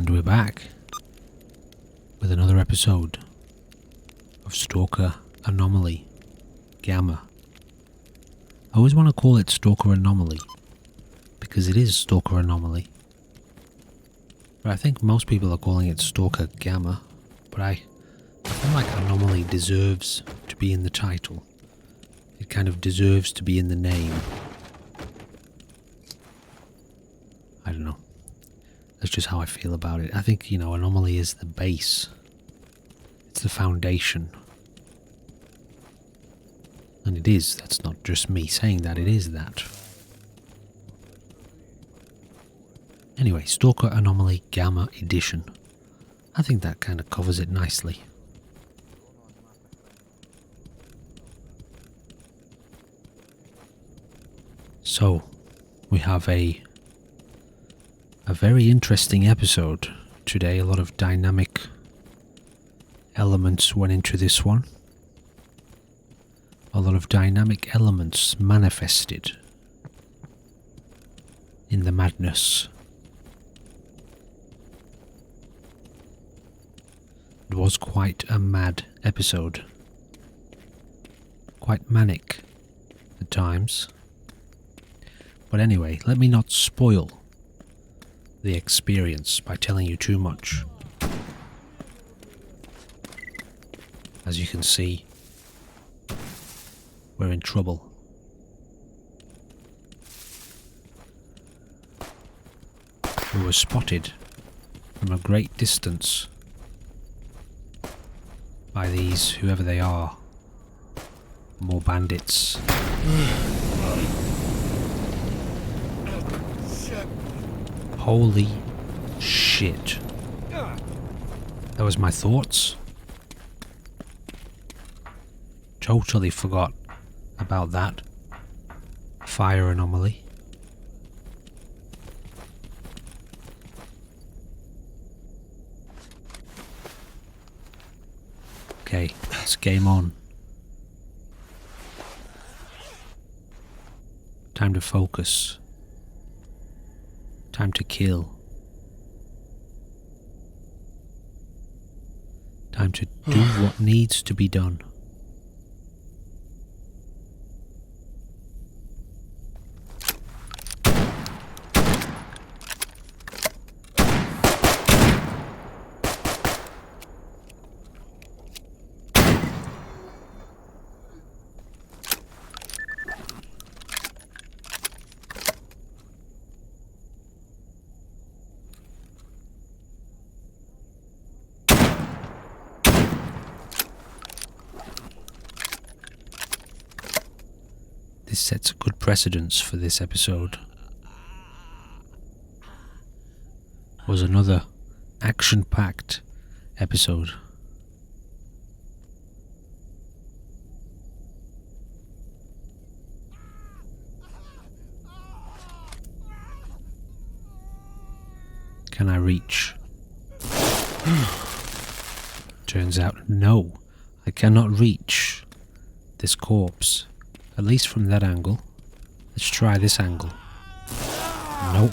And we're back with another episode of Stalker Anomaly Gamma. I always want to call it Stalker Anomaly because it is Stalker Anomaly. But I think most people are calling it Stalker Gamma, but I feel like Anomaly deserves to be in the title. It kind of deserves to be in the name. I don't know. That's just how I feel about it. I think, Anomaly is the base. It's the foundation. And it is. That's not just me saying that. It is that. Anyway, Stalker Anomaly Gamma Edition. I think that kind of covers it nicely. So, we have a very interesting episode today. A lot of dynamic elements went into this one. A lot of dynamic elements manifested in the madness. It was quite a mad episode. Quite manic at times. But anyway, let me not spoil the experience by telling you too much. As you can see, we're in trouble. We were spotted from a great distance by these, whoever they are, more bandits. Holy shit. That was my thoughts. Totally forgot about that. Fire anomaly. Okay, it's game on. Time to focus. Time to kill. Time to do what needs to be done. This sets a good precedence for this episode. It was another action-packed episode. Can I reach? Turns out, no, I cannot reach this corpse. At least from that angle. Let's try this angle. Nope.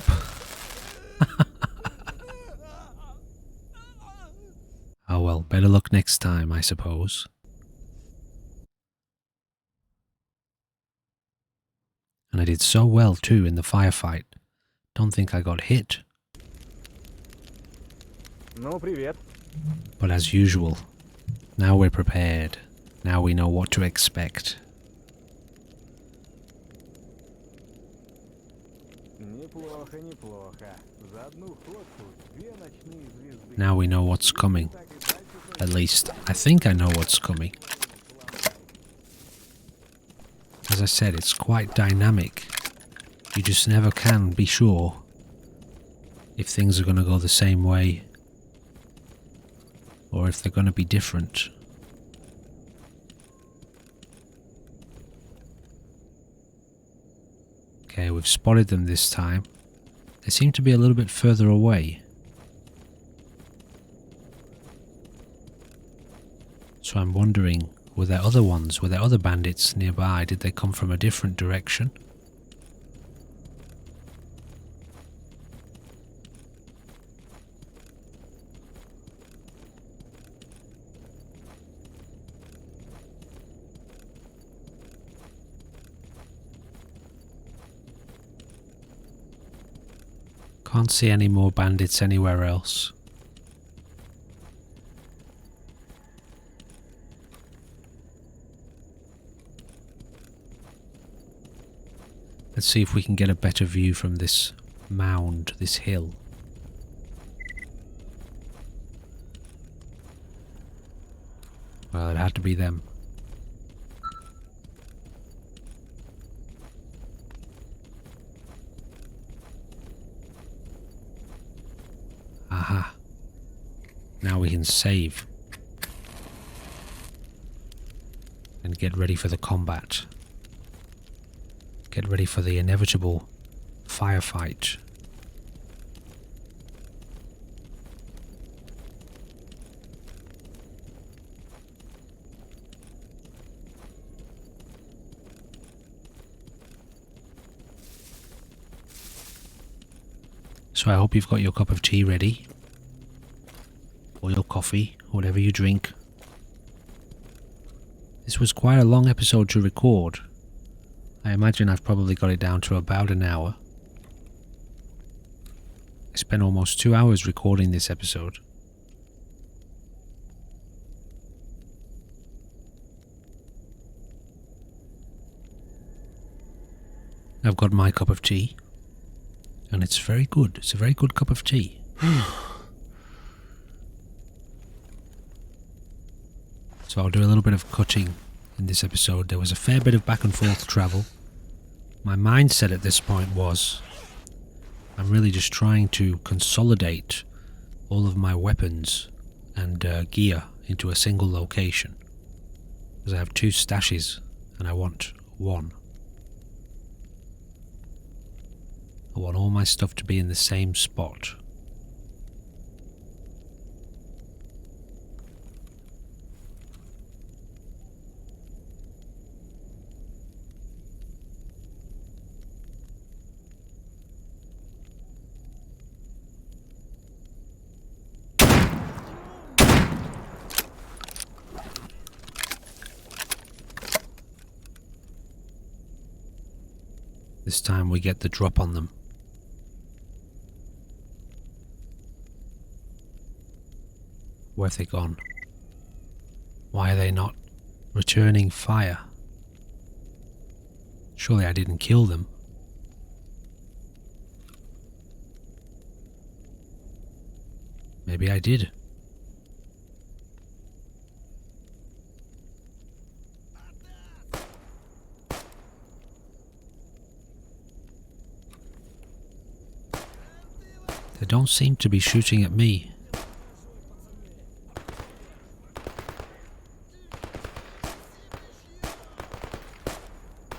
Oh well, better luck next time, I suppose. And I did so well too in the firefight. Don't think I got hit. No, привет. But as usual, now we're prepared. Now we know what to expect. Now we know what's coming. At least, I think I know what's coming. As I said, it's quite dynamic. You just never can be sure if things are going to go the same way or if they're going to be different. Okay, we've spotted them this time. They seem to be a little bit further away. So I'm wondering, were there other ones? Were there other bandits nearby? Did they come from a different direction? Can't see any more bandits anywhere else. Let's see if we can get a better view from this mound, this hill. Well, it had to be them. Aha. Now we can save. And get ready for the combat. Get ready for the inevitable firefight. So I hope you've got your cup of tea ready, or your coffee, whatever you drink. This was quite a long episode to record. I imagine I've probably got it down to about an hour. I spent almost 2 hours recording this episode. I've got my cup of tea. And it's very good. It's a very good cup of tea. So I'll do a little bit of cutting in this episode. There was a fair bit of back and forth travel. My mindset at this point was, I'm really just trying to consolidate all of my weapons and gear into a single location. Because I have 2 stashes and I want 1. I want all my stuff to be in the same spot. This time we get the drop on them. Where have they gone? Why are they not returning fire? Surely I didn't kill them. Maybe I did. They don't seem to be shooting at me.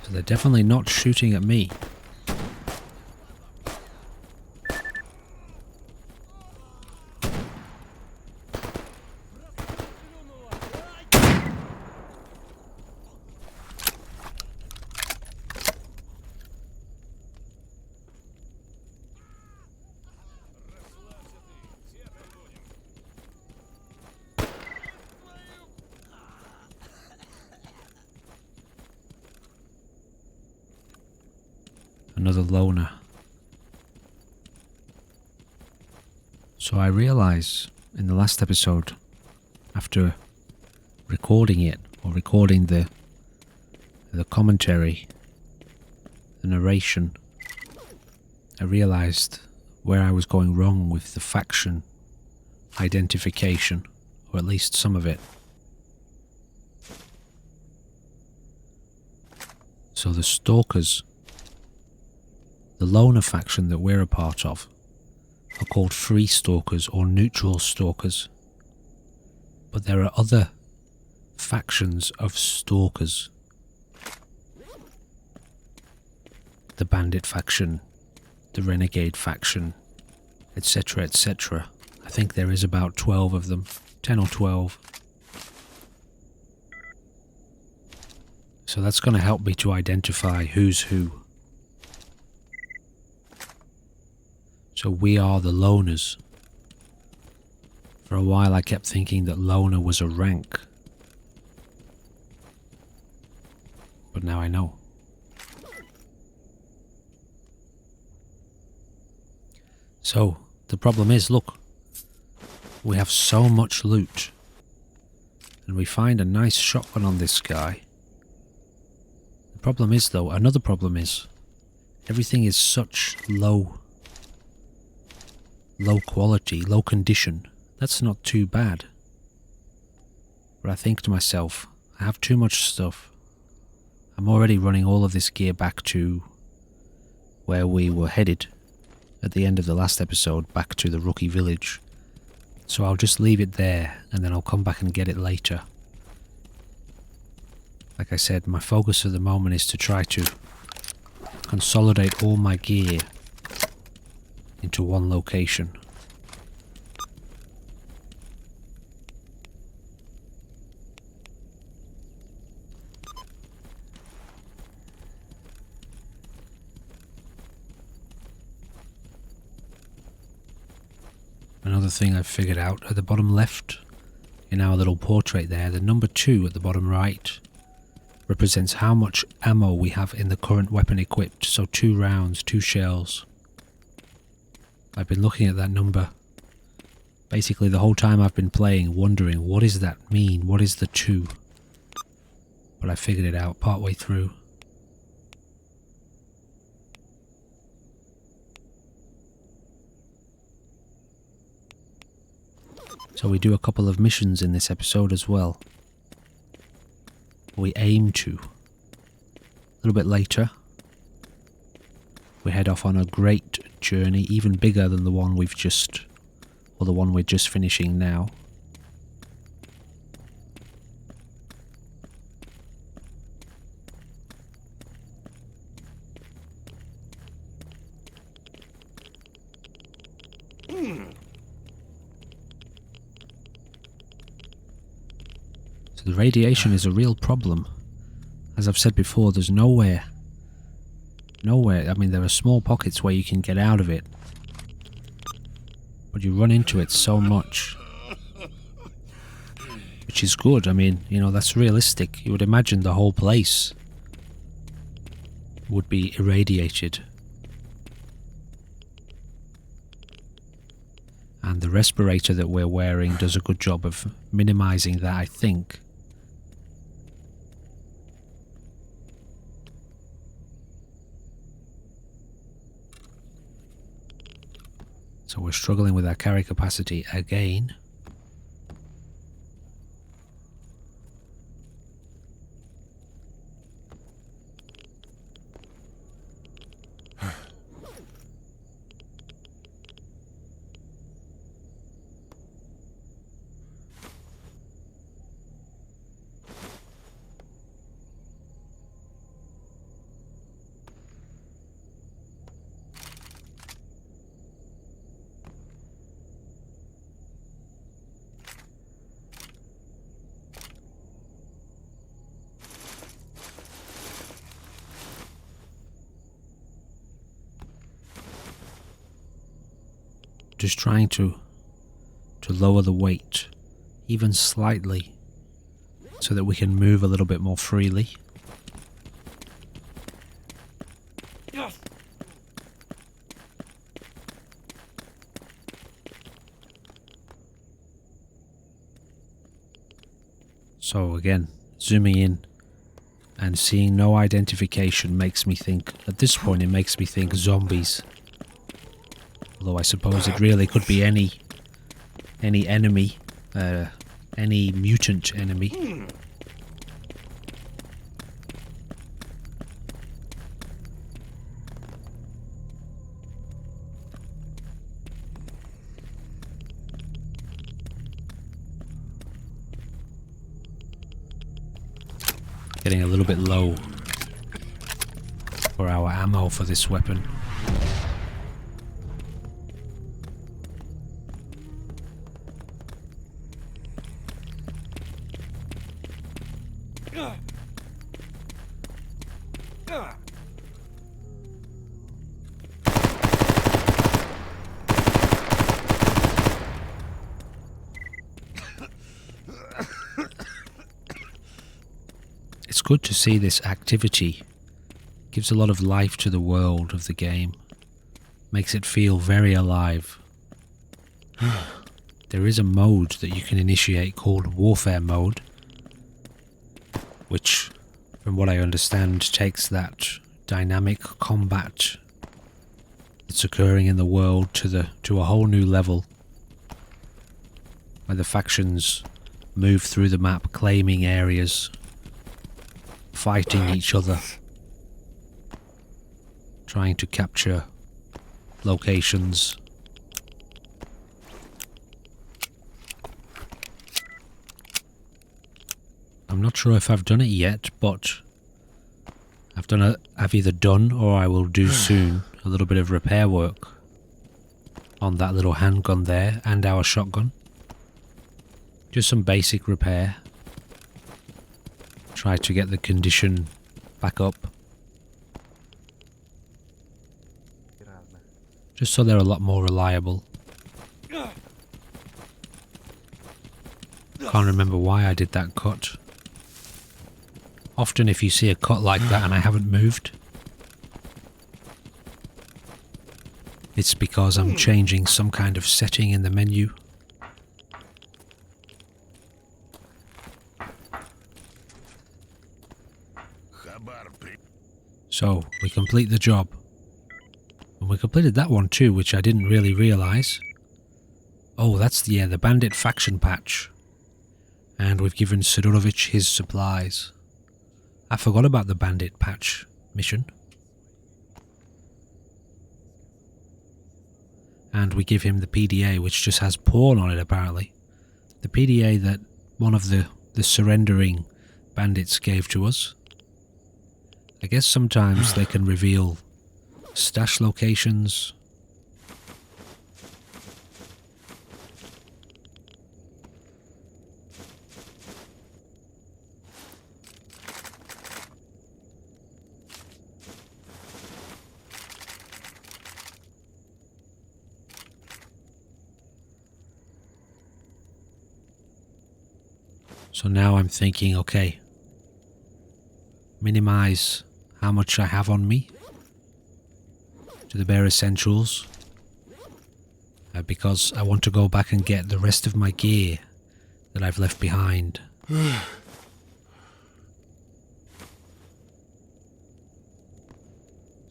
So they're definitely not shooting at me. Another loner. So I realise in the last episode, after recording it, or recording the commentary, the narration, I realised where I was going wrong with the faction identification, or at least some of it. So the Stalkers, the loner faction that we're a part of, are called free stalkers or neutral stalkers. But there are other factions of stalkers. The bandit faction, the renegade faction, etc., etc. I think there is about 12 of them, 10 or 12. So that's going to help me to identify who's who. So we are the loners. For a while I kept thinking that loner was a rank. But now I know. So, the problem is, look, we have so much loot, and we find a nice shotgun on this guy. The problem is, though, another problem is, everything is such low quality, low condition. That's not too bad. But I think to myself, I have too much stuff. I'm already running all of this gear back to where we were headed at the end of the last episode, back to the rookie village. So I'll just leave it there, and then I'll come back and get it later. Like I said, my focus at the moment is to try to consolidate all my gear into one location. Another thing I've figured out, at the bottom left in our little portrait there, the number 2 at the bottom right represents how much ammo we have in the current weapon equipped. So 2 rounds, 2 shells. I've been looking at that number basically the whole time I've been playing, wondering what does that mean, what is the 2? But I figured it out partway through. So we do a couple of missions in this episode as well. We aim to. A little bit later, we head off on a great journey, even bigger than the one we've just, or the one we're just finishing now. So the radiation is a real problem. As I've said before, there's nowhere, I mean there are small pockets where you can get out of it, but you run into it so much, which is good. I mean, you know, that's realistic. You would imagine the whole place would be irradiated. And the respirator that we're wearing does a good job of minimizing that, I think. So we're struggling with our carry capacity again. Just trying to lower the weight even slightly so that we can move a little bit more freely. So again, zooming in and seeing no identification makes me think, at this point it makes me think zombies. Although I suppose it really could be any enemy, any mutant enemy. Getting a little bit low for our ammo for this weapon. It's good to see this activity. Gives a lot of life to the world of the game. makes it feel very alive. There is a mode that you can initiate called Warfare Mode, which, from what I understand, takes that dynamic combat that's occurring in the world to a whole new level, where the factions move through the map claiming areas, fighting each other, trying to capture locations. I'm not sure if I've done it yet, but I've either done or I will do soon a little bit of repair work on that little handgun there and our shotgun. Just some basic repair. Try to get the condition back up. Just so they're a lot more reliable. Can't remember why I did that cut. Often if you see a cut like that and I haven't moved, it's because I'm changing some kind of setting in the menu. So, we complete the job. And we completed that one too, which I didn't really realise. Oh, that's the bandit faction patch. And we've given Sidorovich his supplies. I forgot about the bandit patch mission. And we give him the PDA, which just has porn on it apparently. The PDA that one of the surrendering bandits gave to us. I guess sometimes they can reveal stash locations. So now I'm thinking, okay, minimize how much I have on me to the bare essentials, because I want to go back and get the rest of my gear that I've left behind. So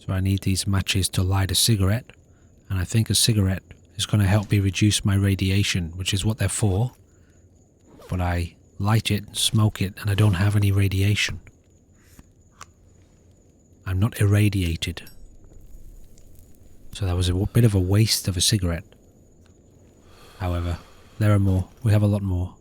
I need these matches to light a cigarette, and I think a cigarette is going to help me reduce my radiation, which is what they're for. But I light it, smoke it, and I don't have any radiation. I'm not irradiated. So that was a bit of a waste of a cigarette. However, there are more. We have a lot more.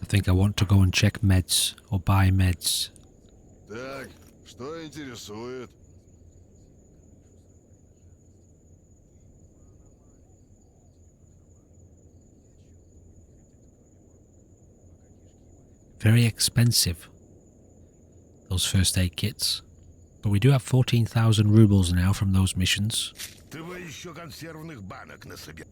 I think I want to go and check meds or buy meds. Так, что интересует? Very expensive, those first aid kits. But we do have 14,000 rubles now from those missions. Ты бы еще консервных банок насобирал.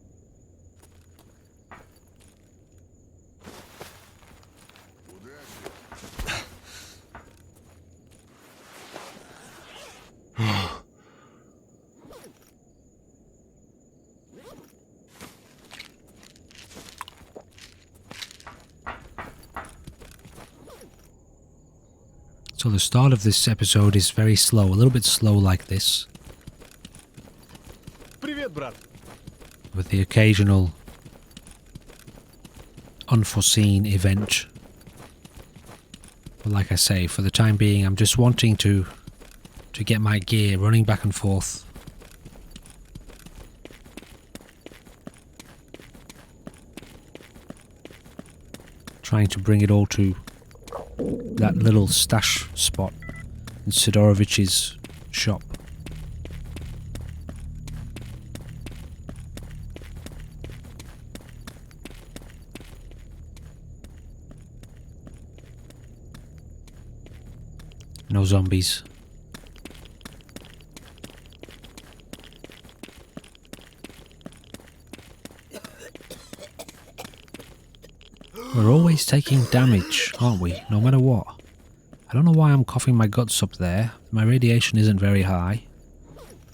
So the start of this episode is very slow, a little bit slow like this. Привет, брат. With the occasional unforeseen event. But like I say, for the time being, I'm just wanting to get my gear running back and forth. Trying to bring it all to that little stash spot in Sidorovich's shop. No zombies. We're always taking damage, aren't we? No matter what. I don't know why I'm coughing my guts up there. My radiation isn't very high.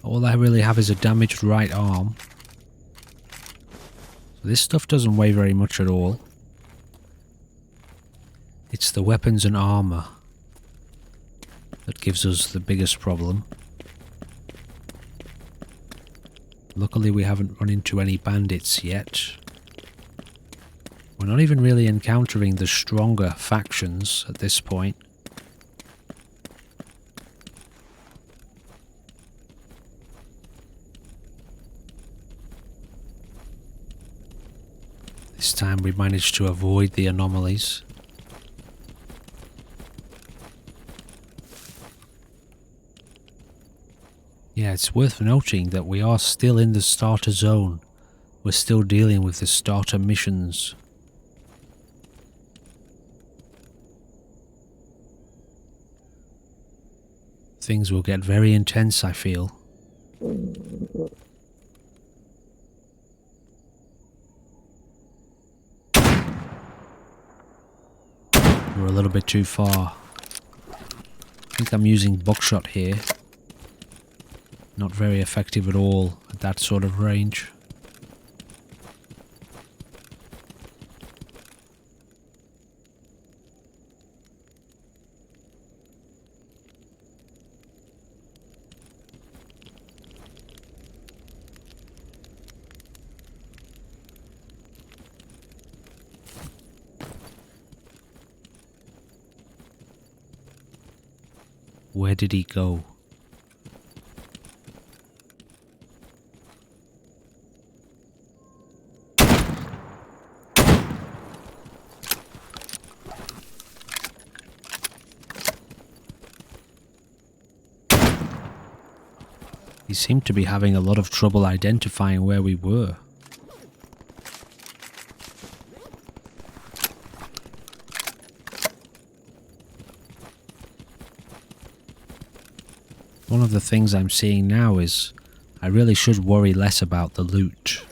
All I really have is a damaged right arm. So this stuff doesn't weigh very much at all. It's the weapons and armour that gives us the biggest problem. Luckily we haven't run into any bandits yet. We're not even really encountering the stronger factions at this point. This time we managed to avoid the anomalies. Yeah, it's worth noting that we are still in the starter zone. We're still dealing with the starter missions. Things will get very intense, I feel. We're a little bit too far. I think I'm using buckshot here. Not very effective at all at that sort of range. Where did he go? He seemed to be having a lot of trouble identifying where we were. One of the things I'm seeing now is I really should worry less about the loot.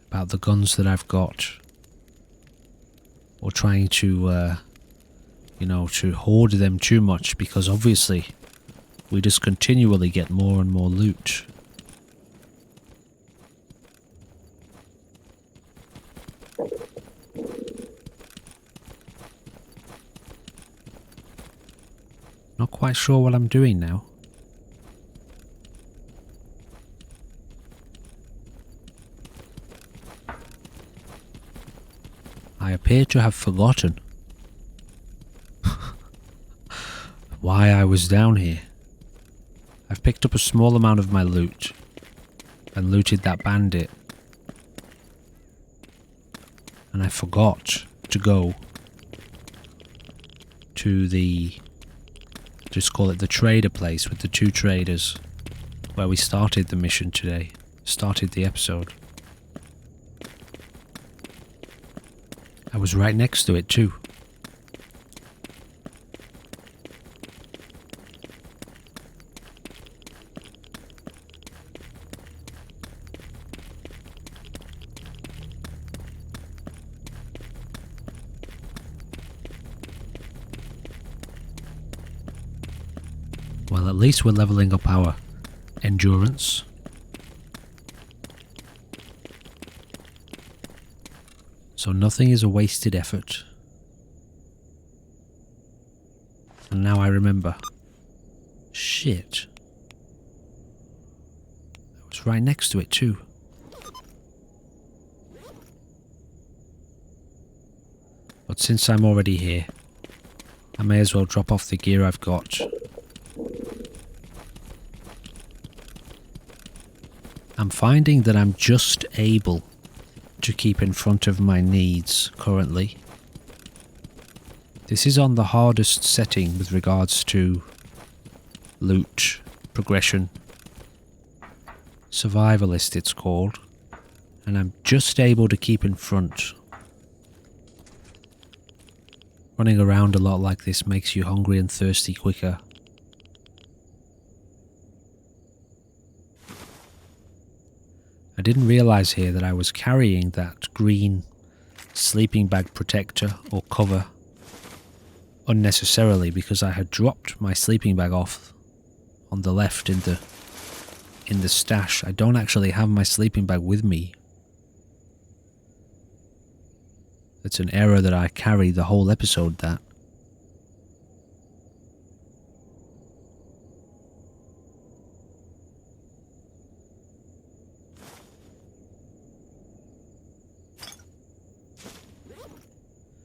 About the guns that I've got. Or trying to, to hoard them too much, because obviously we just continually get more and more loot. Not quite sure what I'm doing now. I appear to have forgotten why I was down here. I've picked up a small amount of my loot and looted that bandit. And I forgot to go to the, just call it the trader place with the two traders, where we started the mission today, started the episode. I was right next to it too. Well, at least we're leveling up our endurance. So nothing is a wasted effort. And now I remember. Shit. I was right next to it too. But since I'm already here, I may as well drop off the gear I've got. I'm finding that I'm just able to keep in front of my needs currently. This is on the hardest setting with regards to loot, progression, survivalist it's called, and I'm just able to keep in front. Running around a lot like this makes you hungry and thirsty quicker. I didn't realise here that I was carrying that green sleeping bag protector or cover unnecessarily because I had dropped my sleeping bag off on the left in the stash. I don't actually have my sleeping bag with me. It's an error that I carry the whole episode, that.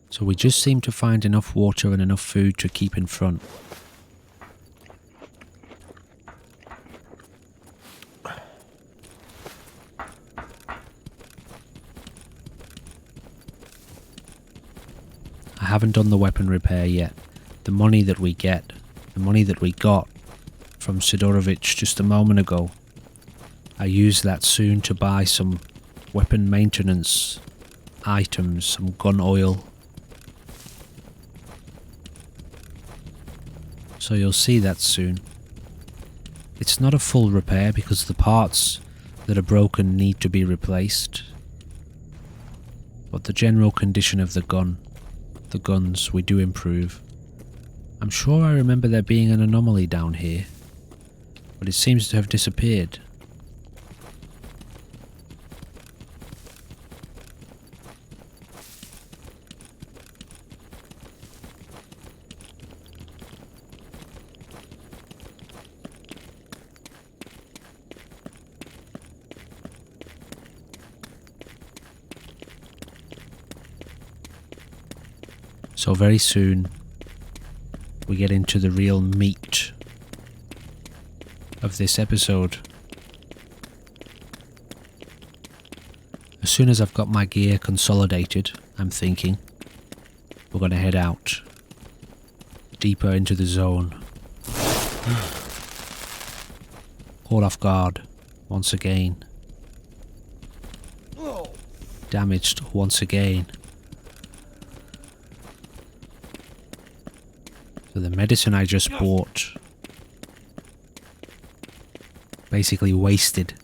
So we just seem to find enough water and enough food to keep in front. I haven't done the weapon repair yet. The money that we got from Sidorovich just a moment ago, I use that soon to buy some weapon maintenance items, some gun oil. So you'll see that soon. It's not a full repair because the parts that are broken need to be replaced. But the general condition of the guns, we do improve. I'm sure I remember there being an anomaly down here, but it seems to have disappeared. So very soon we get into the real meat of this episode. As soon as I've got my gear consolidated, I'm thinking we're going to head out deeper into the zone. Caught off guard once again. Damaged once again. So the medicine I just bought basically wasted.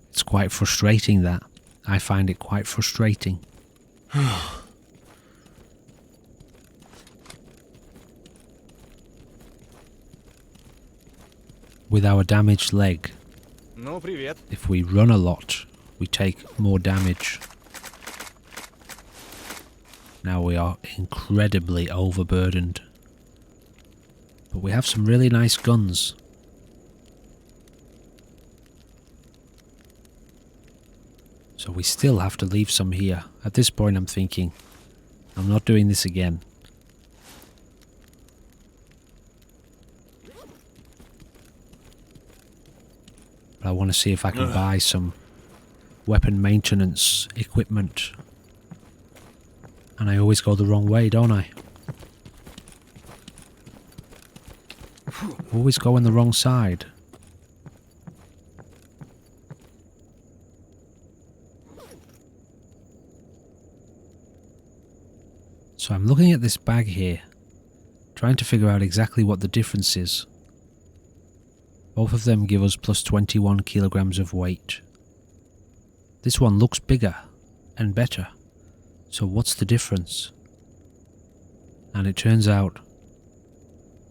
It's quite frustrating, that. I find it quite frustrating. With our damaged leg, if we run a lot, we take more damage. Now we are incredibly overburdened. But we have some really nice guns. So we still have to leave some here. At this point I'm thinking, I'm not doing this again. But I want to see if I can buy some weapon maintenance equipment. And I always go the wrong way, don't I? Always go on the wrong side. So I'm looking at this bag here, trying to figure out exactly what the difference is. Both of them give us plus 21 kilograms of weight. This one looks bigger and better. So what's the difference? And it turns out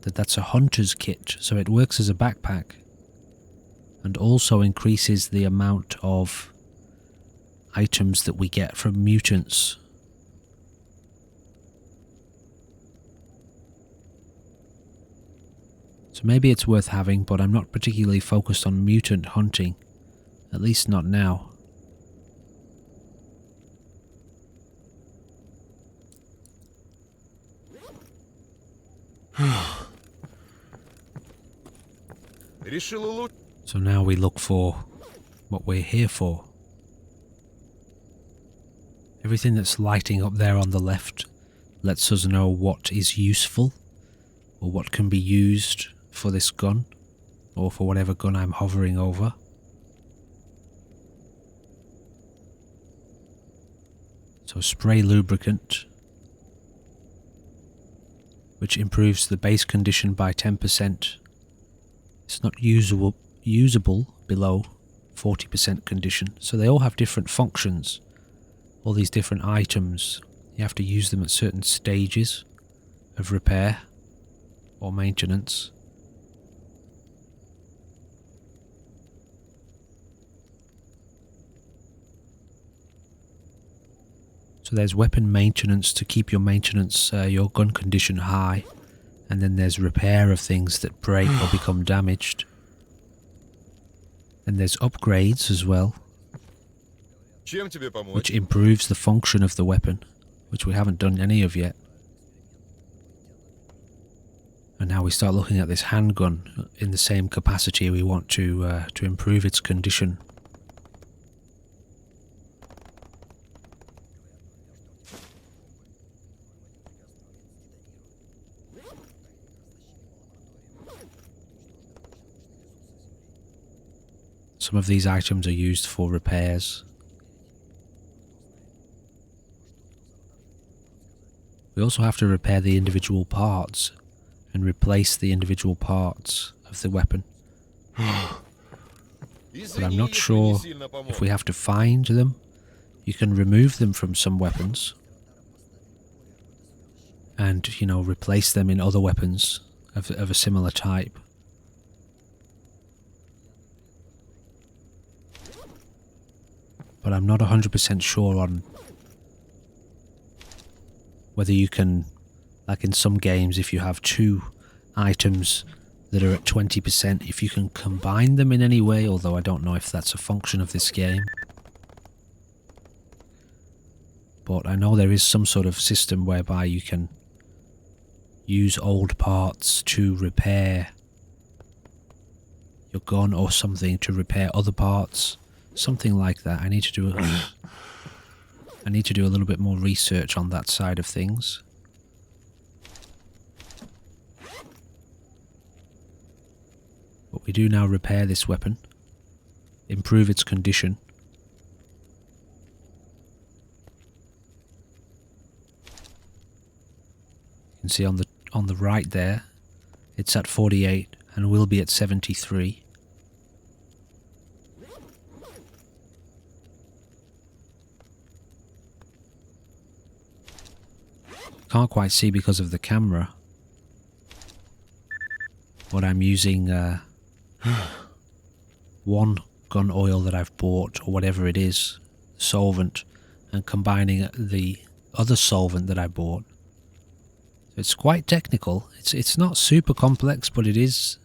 that that's a hunter's kit, so it works as a backpack and also increases the amount of items that we get from mutants. So maybe it's worth having, but I'm not particularly focused on mutant hunting, at least not now. So now we look for what we're here for. Everything that's lighting up there on the left lets us know what is useful or what can be used for this gun or for whatever gun I'm hovering over. So spray lubricant, which improves the base condition by 10%. It's not usable below 40% condition. So they all have different functions. All these different items, you have to use them at certain stages of repair or maintenance. So there's weapon maintenance to keep your maintenance, your gun condition high, and then there's repair of things that break or become damaged. And there's upgrades as well, which improves the function of the weapon, which we haven't done any of yet. And now we start looking at this handgun in the same capacity. We want to improve its condition. Some of these items are used for repairs. We also have to repair the individual parts and replace the individual parts of the weapon. But I'm not sure if we have to find them. You can remove them from some weapons and, you know, replace them in other weapons of a similar type. But I'm not 100% sure on whether you can, like in some games, if you have two items that are at 20%, if you can combine them in any way, although I don't know if that's a function of this game. But I know there is some sort of system whereby you can use old parts to repair your gun or something, to repair other parts. Something like that. I need to do a little bit more research on that side of things. But we do now repair this weapon, improve its condition. You can see on the right there, it's at 48 and will be at 73. Can't quite see because of the camera, but I'm using one gun oil that I've bought, or whatever it is, solvent, and combining the other solvent that I bought. So it's quite technical. It's not super complex, but it is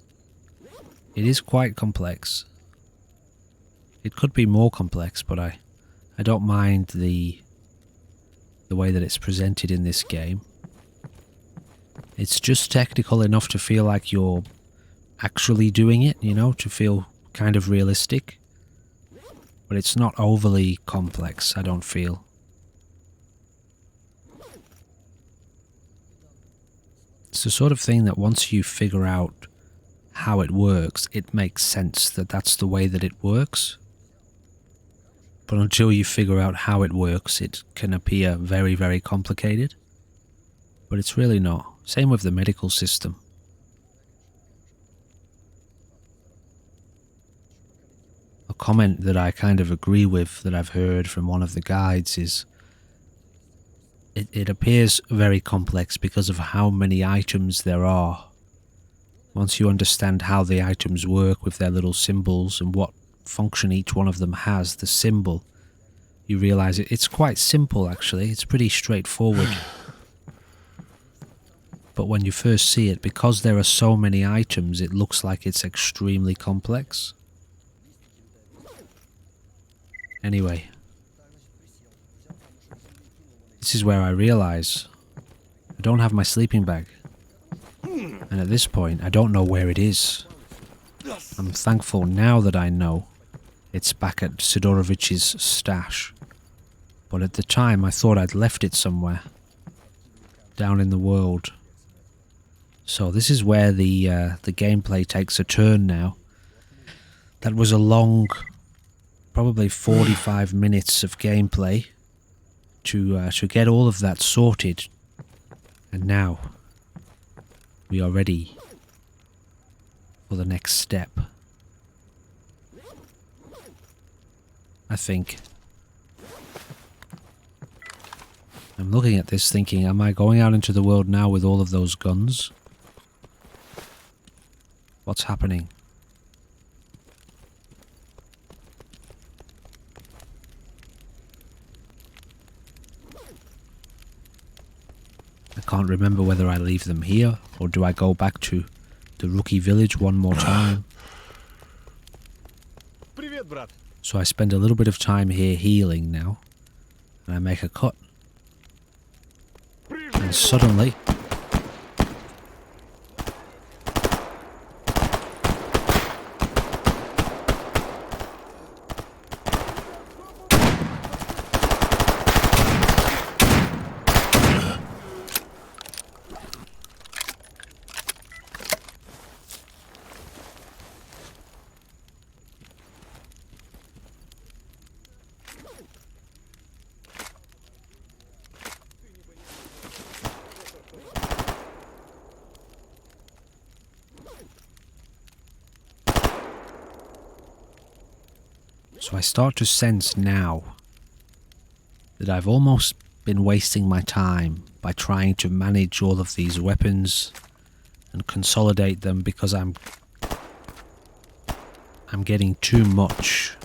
quite complex. It could be more complex, but I don't mind the way that it's presented in this game. It's just technical enough to feel like you're actually doing it, you know, to feel kind of realistic. But it's not overly complex, I don't feel. It's the sort of thing that once you figure out how it works, it makes sense that that's the way that it works. But until you figure out how it works, it can appear very, very complicated. But it's really not. Same with the medical system. A comment that I kind of agree with that I've heard from one of the guides is it appears very complex because of how many items there are. Once you understand how the items work with their little symbols and what function each one of them has, the symbol, you realize it's quite simple actually. It's pretty straightforward. But when you first see it, because there are so many items, it looks like it's extremely complex. Anyway, this is where I realize I don't have my sleeping bag. And at this point, I don't know where it is. I'm thankful now that I know it's back at Sidorovich's stash. But at the time, I thought I'd left it somewhere down in the world. So this is where the gameplay takes a turn now. That was a long, probably 45 minutes of gameplay to get all of that sorted. And now we are ready for the next step. I think. I'm looking at this thinking, am I going out into the world now with all of those guns? What's happening? I can't remember whether I leave them here or do I go back to the rookie village one more time. Привет, брат. So I spend a little bit of time here healing now. And I make a cut. And suddenly... So I start to sense now that I've almost been wasting my time by trying to manage all of these weapons and consolidate them because I'm getting too much.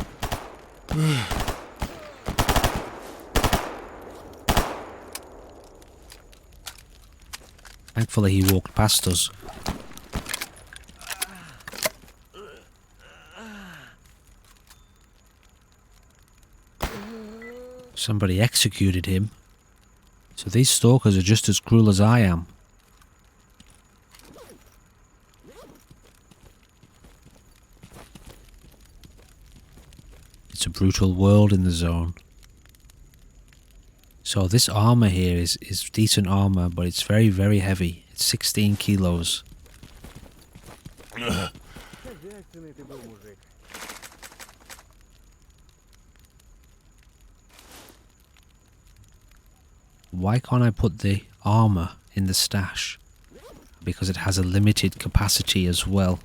Thankfully he walked past us. Somebody executed him. So these stalkers are just as cruel as I am. It's a brutal world in the zone. So this armor here is decent armor, but it's very, very heavy. It's 16 kilos. Хозяйственный ты был, мужик. Why can't I put the armor in the stash? Because it has a limited capacity as well.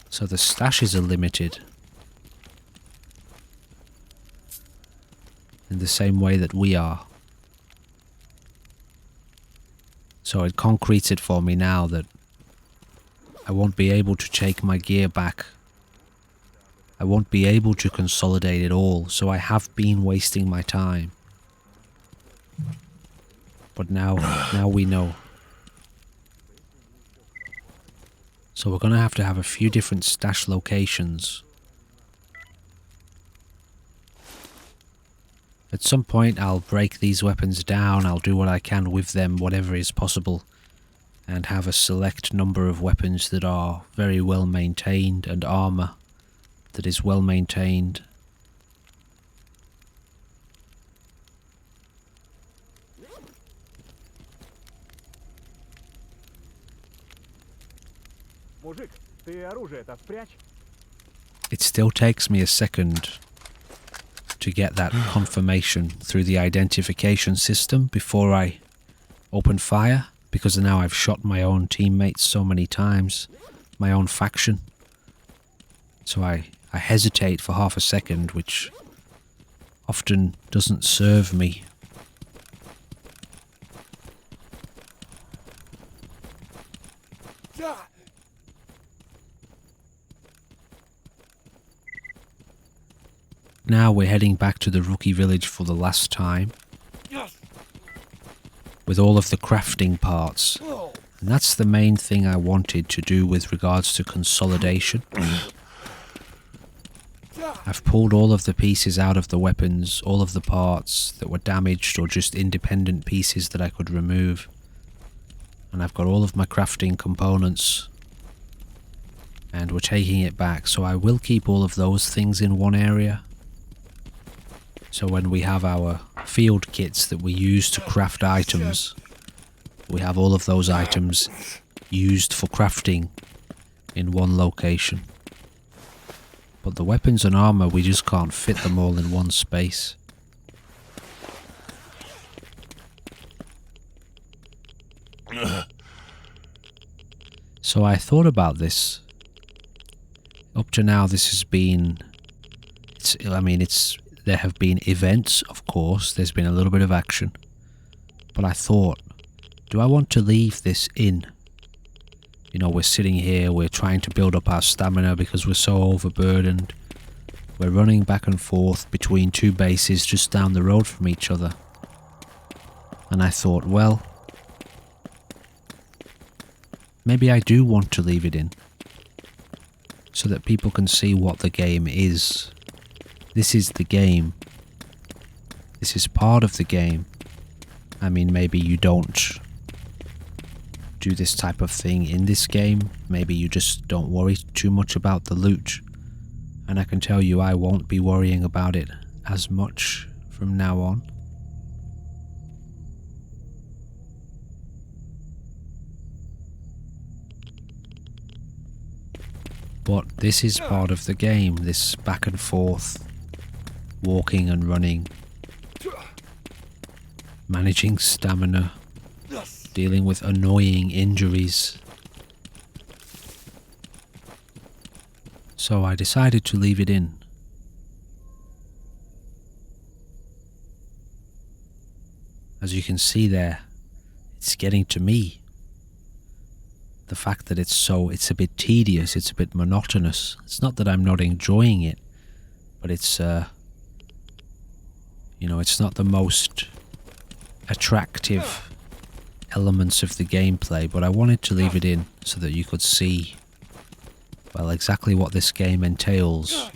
So the stashes are limited. In the same way that we are. So it concretes it for me now that I won't be able to take my gear back. I won't be able to consolidate it all, so I have been wasting my time. But now we know. So we're going to have a few different stash locations. At some point I'll break these weapons down, I'll do what I can with them, whatever is possible, and have a select number of weapons that are very well maintained and armor that is well maintained. Мужик, ты оружие-то спрячь. It still takes me a second to get that confirmation through the identification system before I open fire, because now I've shot my own teammates so many times, my own faction. So I hesitate for half a second, which often doesn't serve me. Now we're heading back to the rookie village for the last time. With all of the crafting parts. And that's the main thing I wanted to do with regards to consolidation. I've pulled all of the pieces out of the weapons, all of the parts that were damaged or just independent pieces that I could remove. And I've got all of my crafting components. And we're taking it back, so I will keep all of those things in one area. So when we have our field kits that we use to craft items, we have all of those items used for crafting in one location. But the weapons and armor, we just can't fit them all in one space. So I thought about this. Up to now, this has been... there have been events, of course. There's been a little bit of action. But I thought, do I want to leave this in? You know, we're sitting here, we're trying to build up our stamina because we're so overburdened. We're running back and forth between two bases just down the road from each other. And I thought, well, maybe I do want to leave it in, so that people can see what the game is. This is the game. This is part of the game. I mean, maybe you don't do this type of thing in this game. Maybe you just don't worry too much about the loot. And I can tell you I won't be worrying about it as much from now on. But this is part of the game, this back and forth, walking and running, managing stamina, dealing with annoying injuries. So I decided to leave it in. As you can see there, it's getting to me. The fact that it's a bit tedious, it's a bit monotonous. It's not that I'm not enjoying it, but it's, it's not the most attractive elements of the gameplay, but I wanted to leave it in so that you could see, well, exactly what this game entails.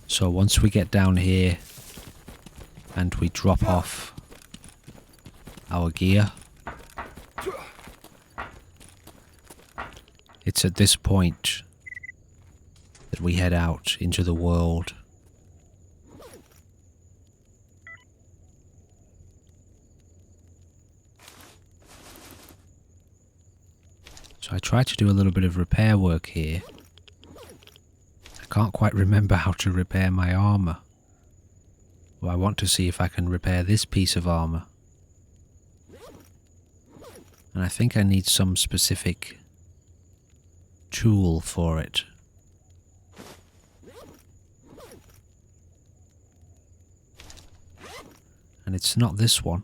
So once we get down here and we drop off our gear, it's at this point that we head out into the world. So I tried to do a little bit of repair work here. I can't quite remember how to repair my armor. Well, I want to see if I can repair this piece of armor. And I think I need some specific tool for it. And it's not this one.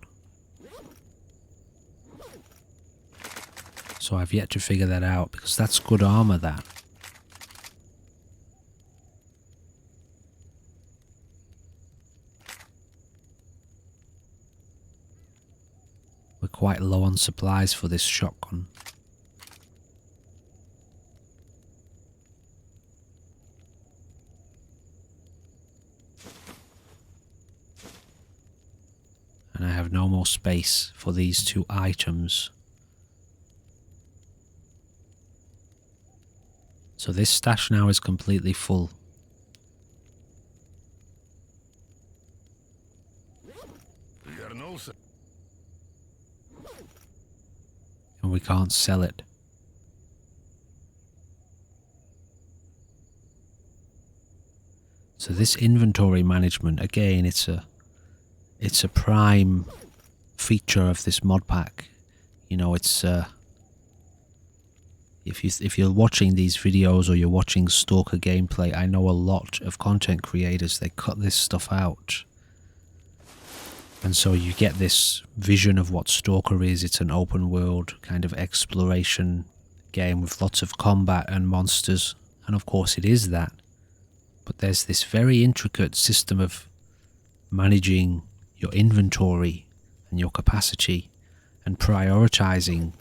So I've yet to figure that out, because that's good armor, that. We're quite low on supplies for this shotgun. And I have no more space for these two items. So this stash now is completely full. And we can't sell it. So this inventory management, again, it's a prime feature of this mod pack. You know, it's if you're watching these videos or you're watching Stalker gameplay, I know a lot of content creators, they cut this stuff out. And so you get this vision of what Stalker is. It's an open world kind of exploration game with lots of combat and monsters. And of course it is that. But there's this very intricate system of managing your inventory and your capacity and prioritizing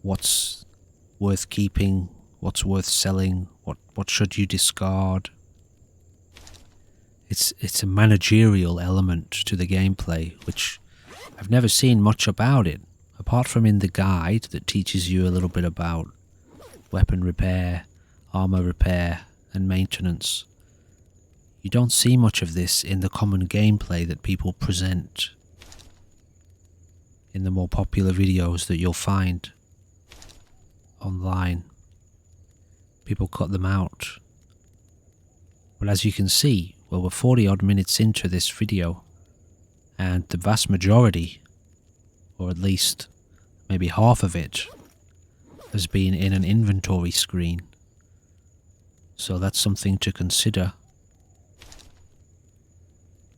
what's worth keeping, what's worth selling, what should you discard. It's a managerial element to the gameplay, which I've never seen much about it, apart from in the guide that teaches you a little bit about weapon repair, armor repair, and maintenance. You don't see much of this in the common gameplay that people present in the more popular videos that you'll find online. People cut them out. But as you can see, well, we're 40 odd minutes into this video, and the vast majority, or at least maybe half of it, has been in an inventory screen. So that's something to consider,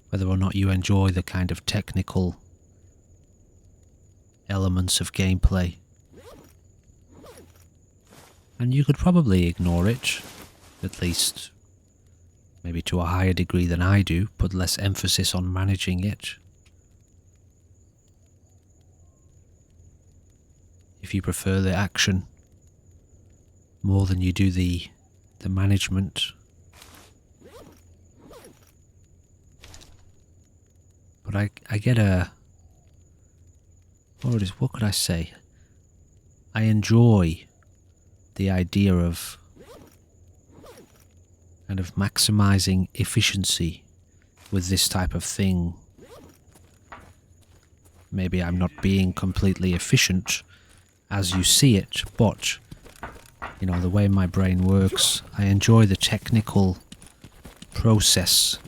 whether or not you enjoy the kind of technical elements of gameplay. And you could probably ignore it, at least maybe to a higher degree than I do, put less emphasis on managing it. If you prefer the action more than you do the management. But I get a... what could I say? I enjoy the idea of kind of maximizing efficiency with this type of thing. Maybe I'm not being completely efficient as you see it, but you know, the way my brain works, I enjoy the technical process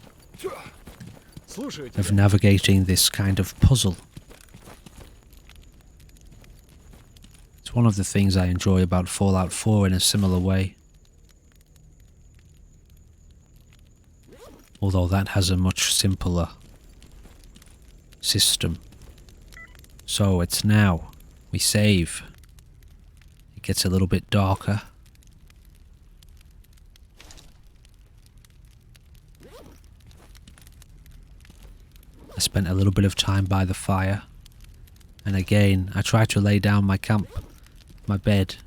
of navigating this kind of puzzle. It's one of the things I enjoy about Fallout 4 in a similar way. Although that has a much simpler system. So it's now. We save. It gets a little bit darker. I spent a little bit of time by the fire. And again, I try to lay down my camp, my bed,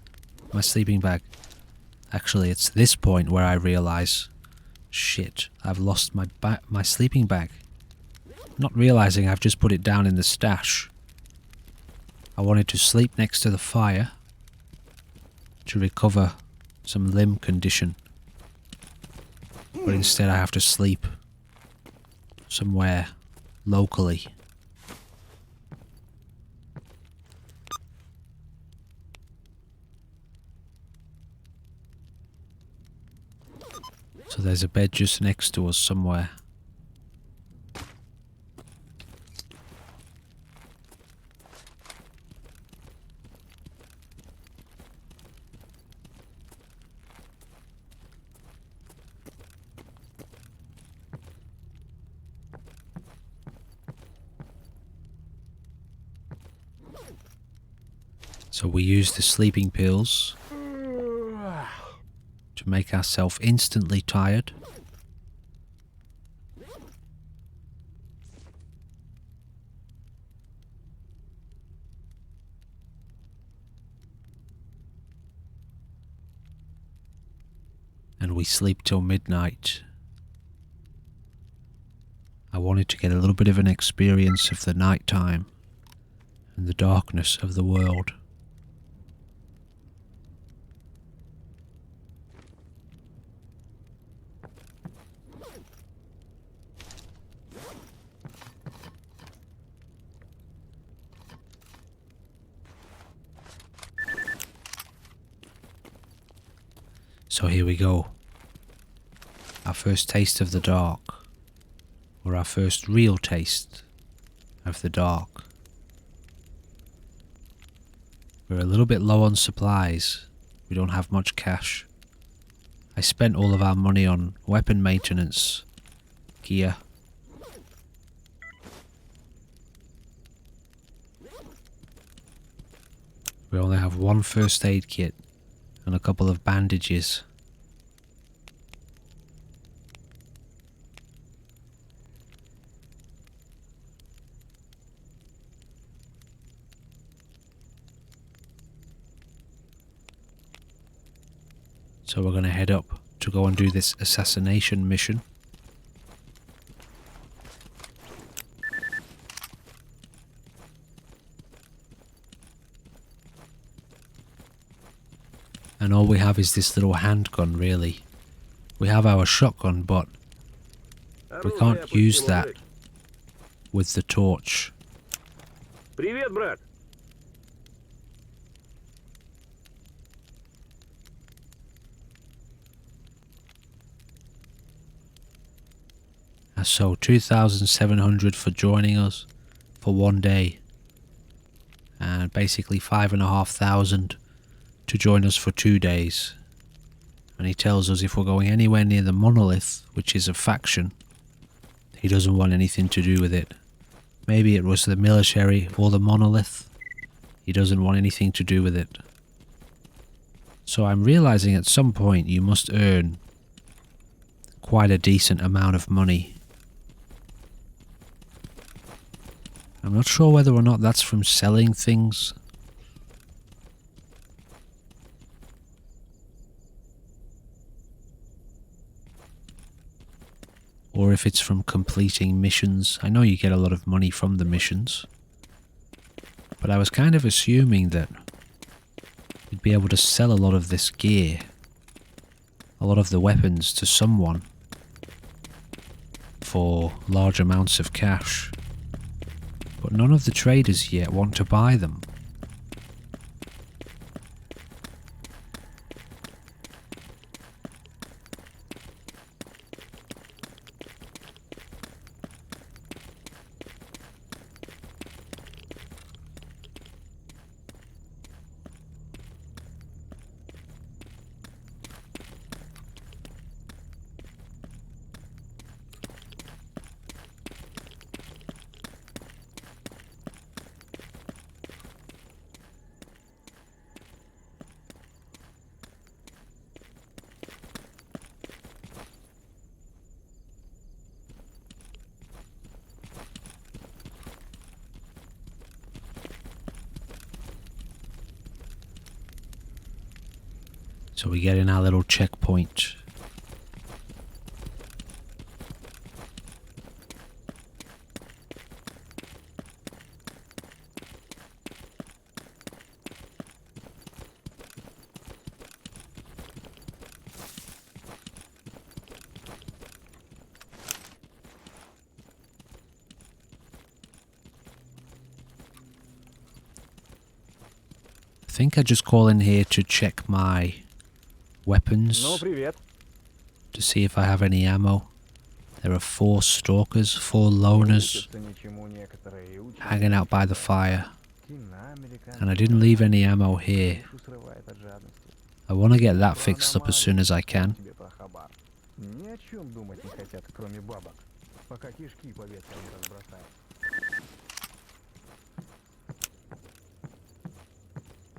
my sleeping bag. Actually, it's this point where I realise, shit, I've lost my sleeping bag. Not realising I've just put it down in the stash. I wanted to sleep next to the fire to recover some limb condition. But instead I have to sleep somewhere locally. So there's a bed just next to us somewhere. So we use the sleeping pills to make ourselves instantly tired. And we sleep till midnight. I wanted to get a little bit of an experience of the night time and the darkness of the world. So here we go. Our first taste of the dark. Or our first real taste of the dark. We're a little bit low on supplies. We don't have much cash. I spent all of our money on weapon maintenance gear. We only have one first aid kit and a couple of bandages. So we're going to head up to go and do this assassination mission. And all we have is this little handgun, really. We have our shotgun, but we can't use that with the torch. Привет, брат. So 2,700 for joining us for 1 day. And basically 5,500 to join us for 2 days. And he tells us if we're going anywhere near the Monolith, which is a faction, he doesn't want anything to do with it. Maybe it was the military or the Monolith. He doesn't want anything to do with it. So I'm realizing at some point you must earn quite a decent amount of money. I'm not sure whether or not that's from selling things. Or if it's from completing missions. I know you get a lot of money from the missions. But I was kind of assuming that you'd be able to sell a lot of this gear, a lot of the weapons to someone for large amounts of cash. But none of the traders yet want to buy them. So we get in our little checkpoint. I think I just call in here to check my weapons Ну, привет. to see if I have any ammo. There are 4 stalkers, 4 loners hanging out by the fire. And I didn't leave any ammo here. I want to get that fixed up as soon as I can.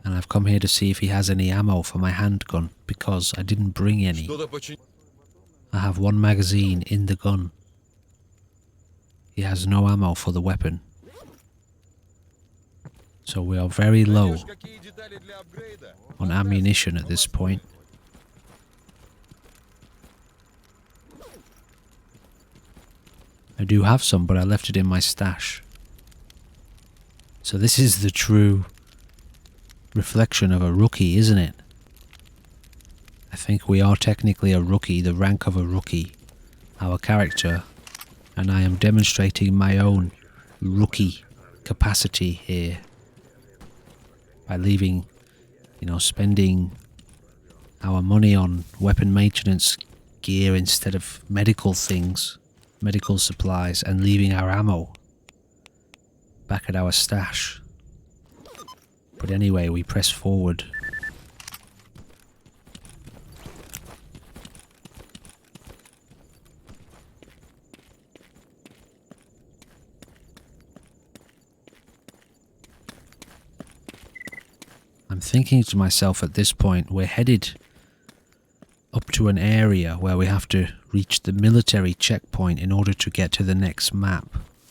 And I've come here to see if he has any ammo for my handgun, because I didn't bring any. I have 1 magazine in the gun. He has no ammo for the weapon. So we are very low on ammunition at this point. I do have some, but I left it in my stash. So this is the true reflection of a rookie, isn't it? I think we are technically a rookie, the rank of a rookie, our character, and I am demonstrating my own rookie capacity here by leaving, spending our money on weapon maintenance gear instead of medical things, medical supplies, and leaving our ammo back at our stash. But anyway, we press forward. I'm thinking to myself at this point, we're headed up to an area where we have to reach the military checkpoint in order to get to the next map.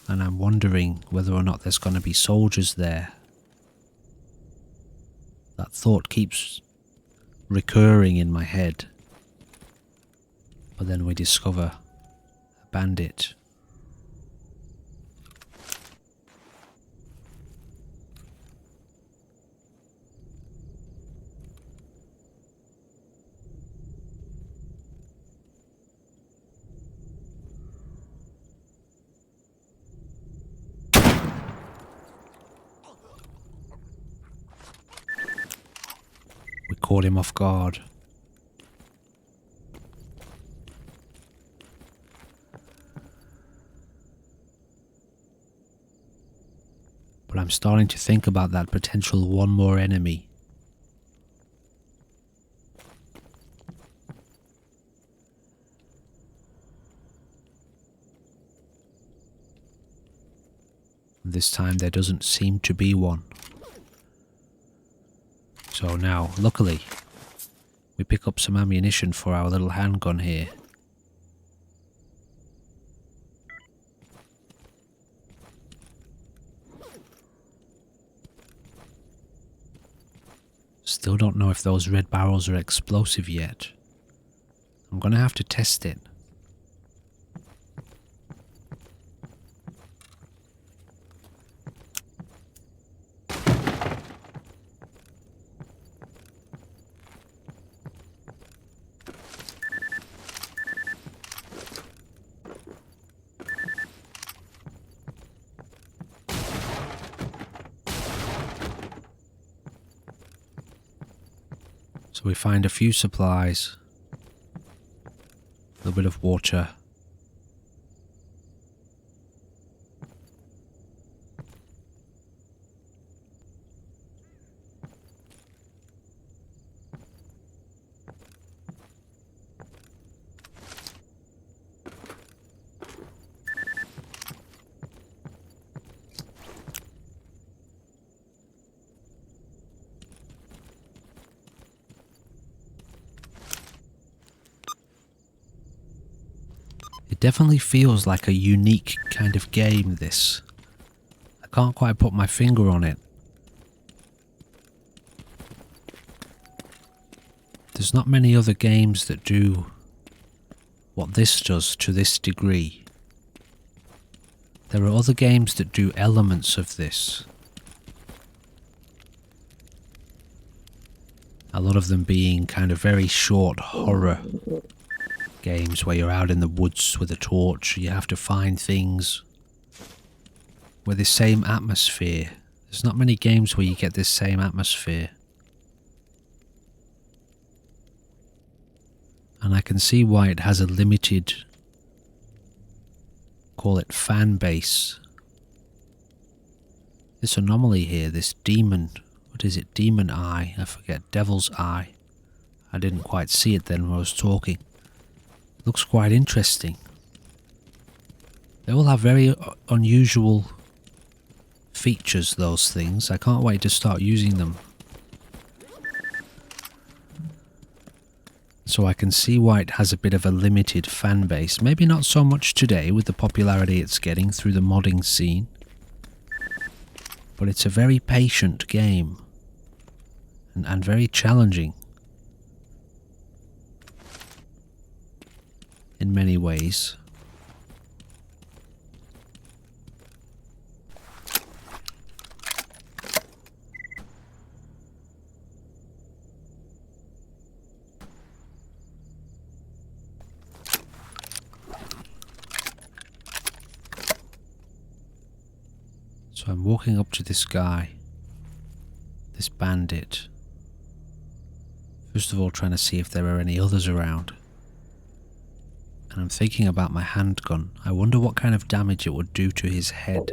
And I'm wondering whether or not there's going to be soldiers there. That thought keeps recurring in my head. But then we discover a bandit. We caught him off guard. But I'm starting to think about that potential one more enemy. This time there doesn't seem to be one. So now, luckily, we pick up some ammunition for our little handgun here. Still don't know if those red barrels are explosive yet. I'm gonna have to test it. So we find a few supplies, a little bit of water. It definitely feels like a unique kind of game, this. I can't quite put my finger on it. There's not many other games that do what this does to this degree. There are other games that do elements of this. A lot of them being kind of very short horror games where you're out in the woods with a torch, you have to find things with the same atmosphere. There's not many games where you get this same atmosphere. And I can see why it has a limited, call it fan base. This anomaly here, this demon, what is it, demon eye, I forget, devil's eye. I didn't quite see it then when I was talking. Looks quite interesting. They all have very unusual features, those things. I can't wait to start using them. So I can see why it has a bit of a limited fan base. Maybe not so much today with the popularity it's getting through the modding scene. But it's a very patient game. And very challenging. In many ways. So I'm walking up to this guy, this bandit. First of all, trying to see if there are any others around. And I'm thinking about my handgun. I wonder what kind of damage it would do to his head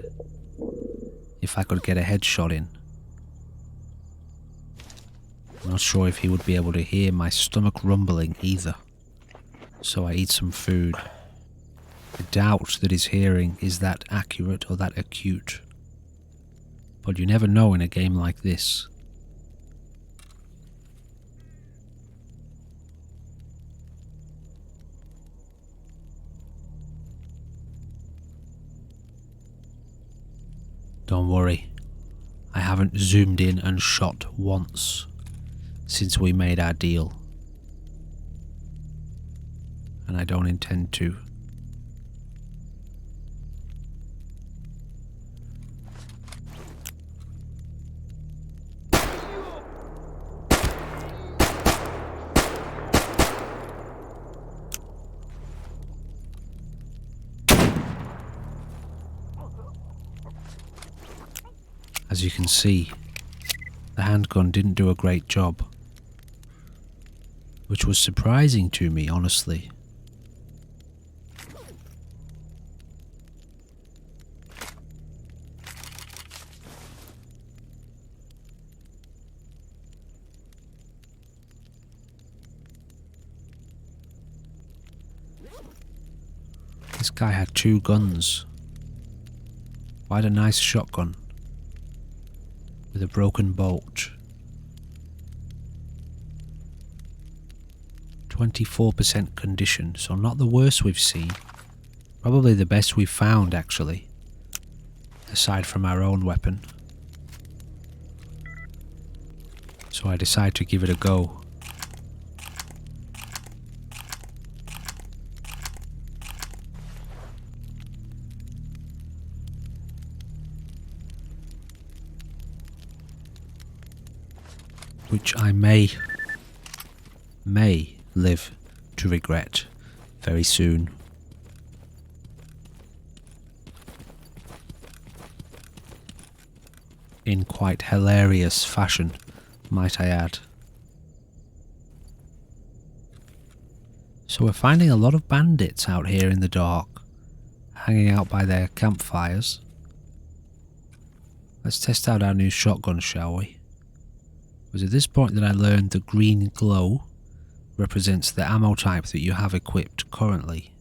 if I could get a headshot in. I'm not sure if he would be able to hear my stomach rumbling either. So I eat some food. I doubt that his hearing is that accurate or that acute. But you never know in a game like this. Don't worry, I haven't zoomed in and shot once since we made our deal. And I don't intend to. As you can see, the handgun didn't do a great job, which was surprising to me, honestly. This guy had 2 guns. Quite a nice shotgun. With a broken bolt. 24% condition, so not the worst we've seen. Probably the best we've found, actually. Aside from our own weapon. So I decide to give it a go. Which I may live to regret very soon. In quite hilarious fashion, might I add. So we're finding a lot of bandits out here in the dark, hanging out by their campfires. Let's test out our new shotgun, shall we? It was at this point that I learned the green glow represents the ammo type that you have equipped currently.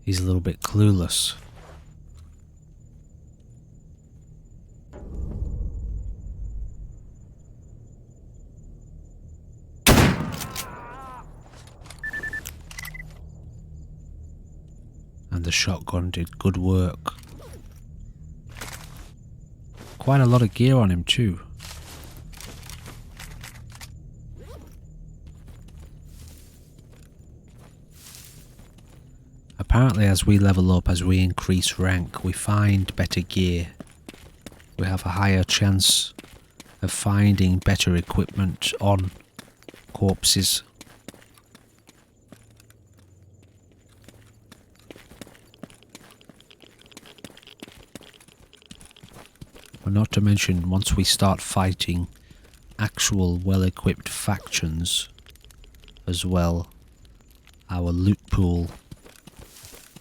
He's a little bit clueless. And the shotgun did good work. Quite a lot of gear on him too. Apparently as we level up, as we increase rank, we find better gear. We have a higher chance of finding better equipment on corpses. And not to mention, once we start fighting actual well-equipped factions as well, our loot pool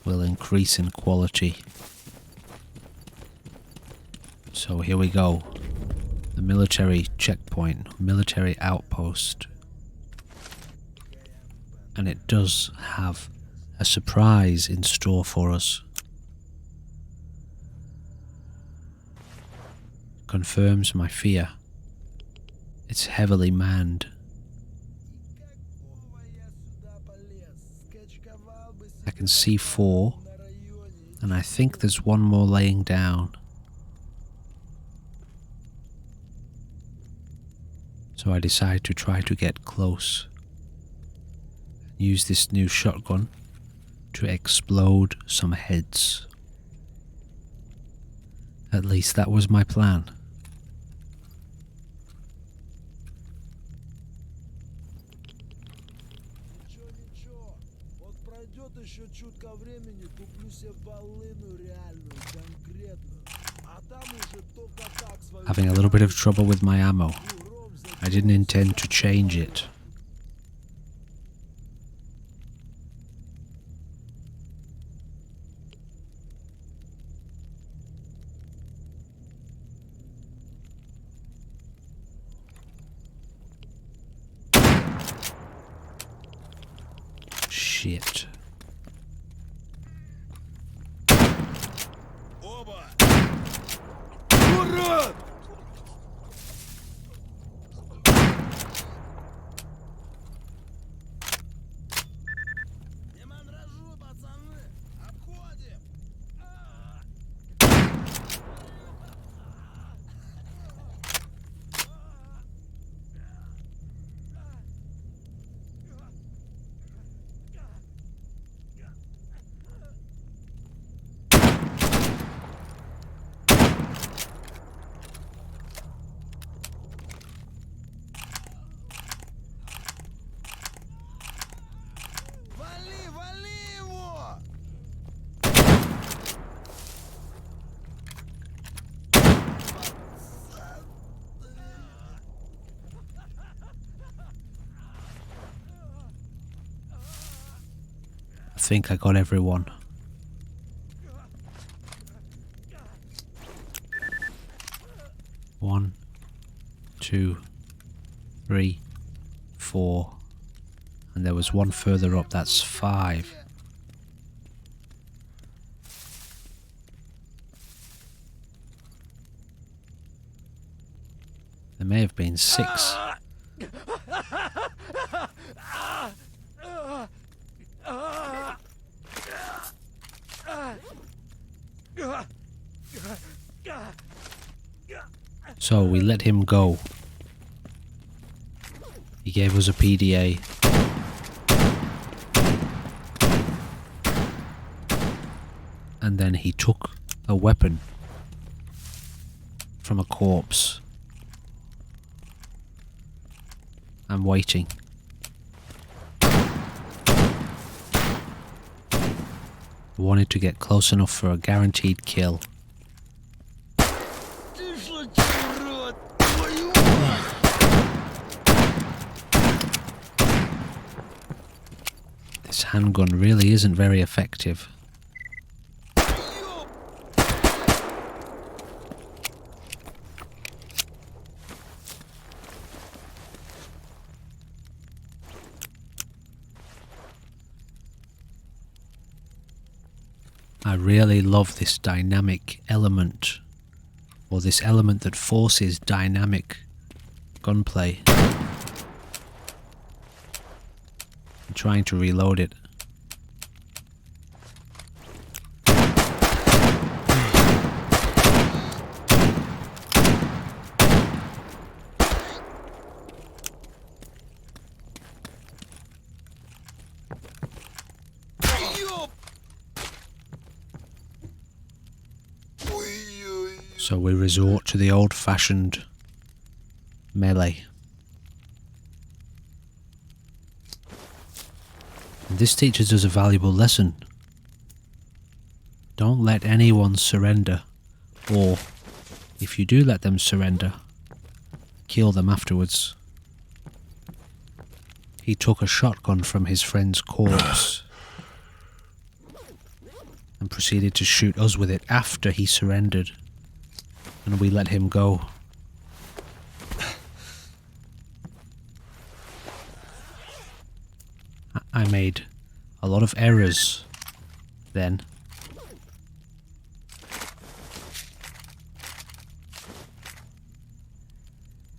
will increase in quality. So here we go. The military checkpoint, military outpost. And it does have a surprise in store for us. Confirms my fear. It's heavily manned. I can see 4, and I think there's one more laying down. So I decide to try to get close. Use this new shotgun to explode some heads. At least that was my plan. Having a little bit of trouble with my ammo. I didn't intend to change it. Shit. I think I got everyone. 2, 3, 4. And there was one further up, that's 5. There may have been 6. So we let him go. He gave us a PDA. And then he took a weapon from a corpse. I'm waiting. Wanted to get close enough for a guaranteed kill. This handgun really isn't very effective. I really love this dynamic element, or this element that forces dynamic gunplay. I'm trying to reload it. So we resort to the old-fashioned melee. And this teaches us a valuable lesson. Don't let anyone surrender, or if you do let them surrender, kill them afterwards. He took a shotgun from his friend's corpse and proceeded to shoot us with it after he surrendered. And we let him go. I made a lot of errors then.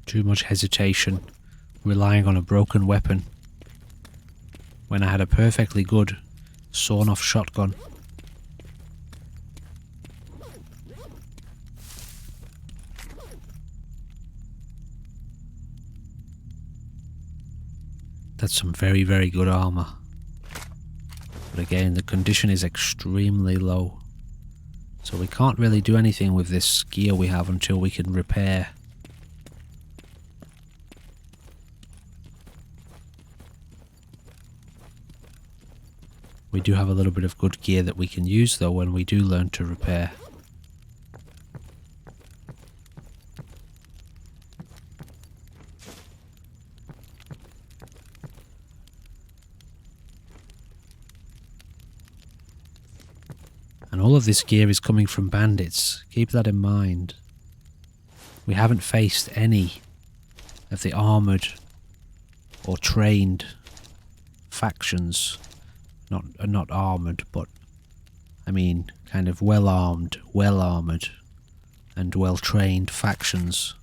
Too much hesitation, relying on a broken weapon, when I had a perfectly good sawn-off shotgun. That's some very, very good armor. But again, the condition is extremely low. So we can't really do anything with this gear we have until we can repair. We do have a little bit of good gear that we can use though when we do learn to repair. And all of this gear is coming from bandits. Keep that in mind. We haven't faced any of the armoured or trained factions. Not armoured, but I mean kind of well-armed, well-armoured and well-trained factions.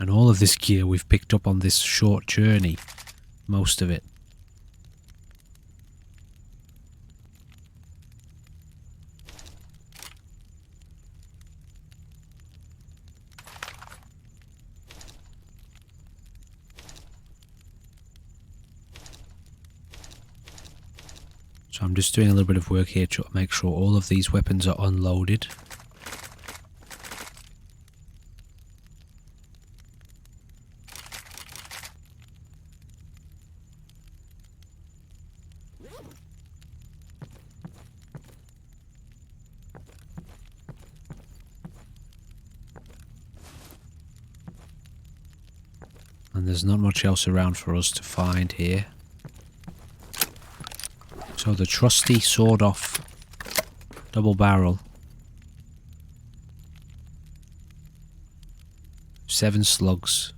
And all of this gear we've picked up on this short journey. Most of it. So I'm just doing a little bit of work here to make sure all of these weapons are unloaded. And there's not much else around for us to find here. So the trusty sawed-off double barrel, 7 slugs,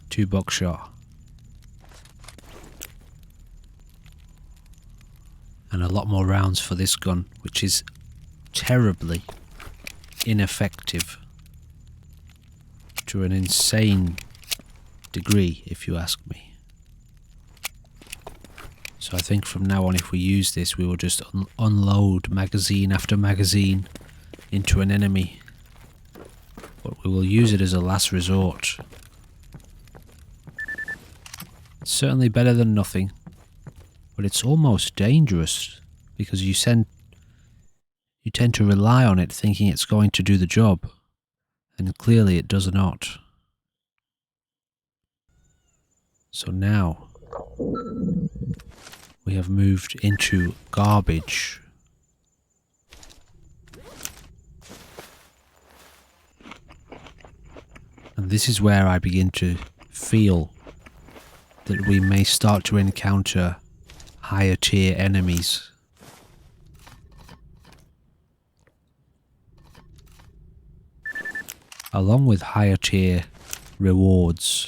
2 buckshot, and a lot more rounds for this gun, which is terribly ineffective to an insane degree, if you ask me. So I think from now on, if we use this, we will just unload magazine after magazine into an enemy. But we will use it as a last resort. It's certainly better than nothing, but it's almost dangerous because you tend to rely on it thinking it's going to do the job, and clearly it does not. So now we have moved into garbage. And this is where I begin to feel that we may start to encounter higher tier enemies. Along with higher tier rewards.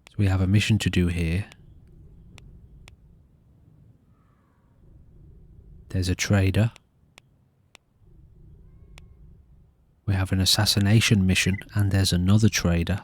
So we have a mission to do here. There's a trader. We have an assassination mission, and there's another trader.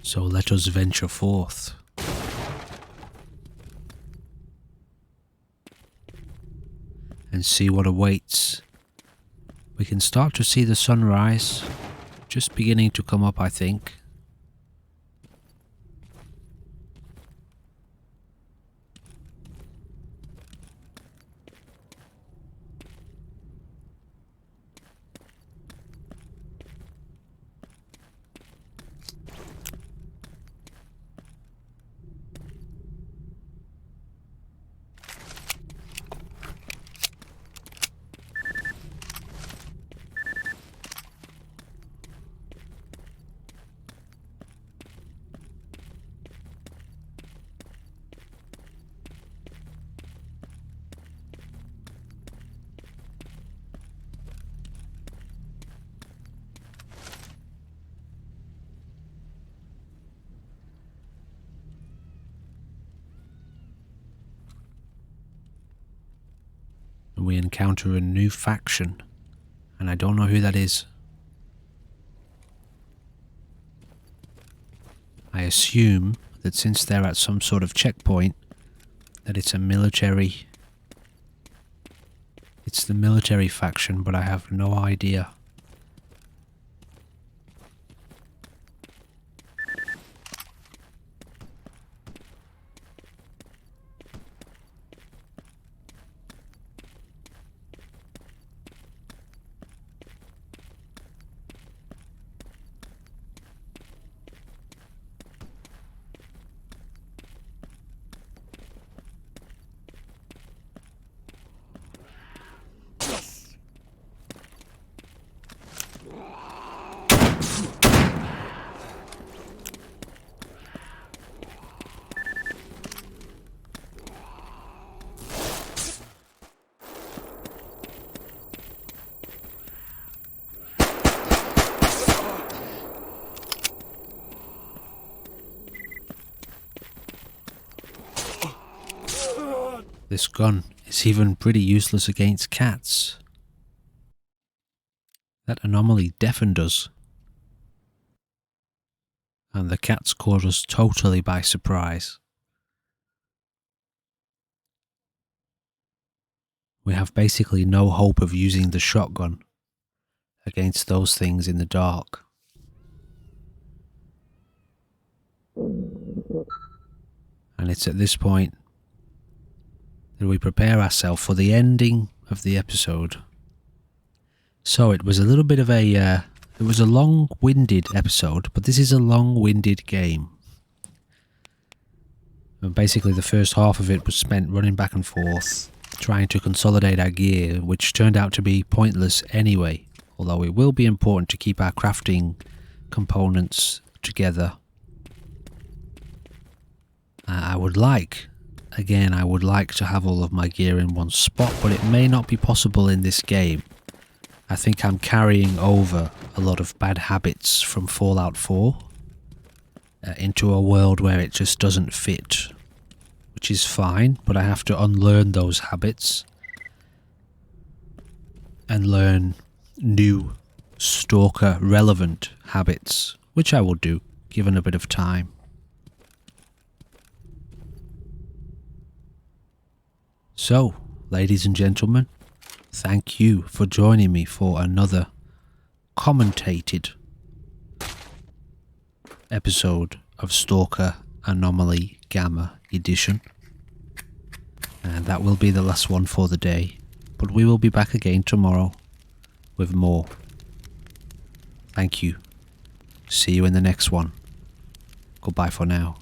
So let us venture forth. And see what awaits. We can start to see the sunrise just beginning to come up, I think. And we encounter a new faction, and I don't know who that is. I assume that since they're at some sort of checkpoint, that it's a military... It's the military faction, but I have no idea. This gun is even pretty useless against cats. That anomaly deafened us. And the cats caught us totally by surprise. We have basically no hope of using the shotgun against those things in the dark. And it's at this point that we prepare ourselves for the ending of the episode. So it was a little bit of a, it was a long-winded episode, but this is a long-winded game. And basically the first half of it was spent running back and forth, trying to consolidate our gear, which turned out to be pointless anyway, although it will be important to keep our crafting components together. I would like to have all of my gear in one spot, but it may not be possible in this game. I think I'm carrying over a lot of bad habits from Fallout 4 into a world where it just doesn't fit, which is fine, but I have to unlearn those habits and learn new Stalker relevant habits, which I will do given a bit of time. So, ladies and gentlemen, thank you for joining me for another commentated episode of Stalker Anomaly Gamma Edition. And that will be the last one for the day, but we will be back again tomorrow with more. Thank you. See you in the next one. Goodbye for now.